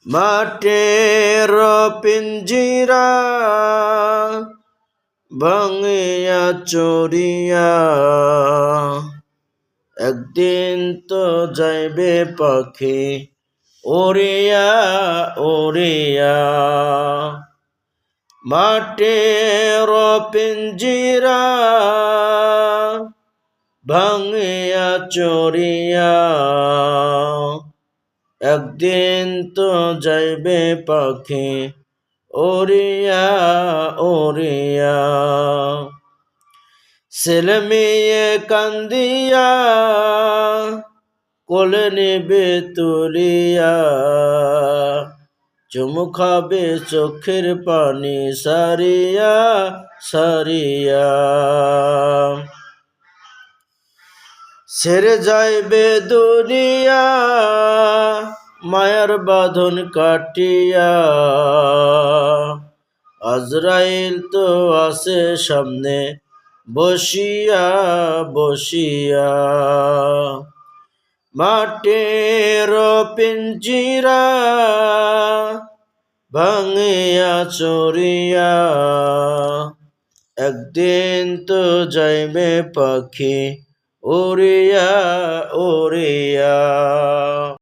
মাটির পিঞ্জিরা ভাঙিয়া চুরিয়া একদিন তো যাইবে পাখি উড়িয়া উড়িয়া। মাটির পিঞ্জিরা ভাঙিয়া চুরিয়া একদিন তো যাইবে পাখি উড়িয়া উড়িয়া। ছেলে মেয়ে কান্দিয়া কোলে নেবে তুলিয়া চুমু খাবে চোখের পানি সারিয়া সারিয়া। ছেড়ে যাইবে দুনিয়া মায়ার বাঁধন কাটিয়া আজরাইল তো আছে সামনে বসিয়া বসিয়া। মাটির পিঞ্জিরা ভাঙিয়া চুরিয়া একদিন তো যাইবে পাখি উড়িয়া উড়িয়া।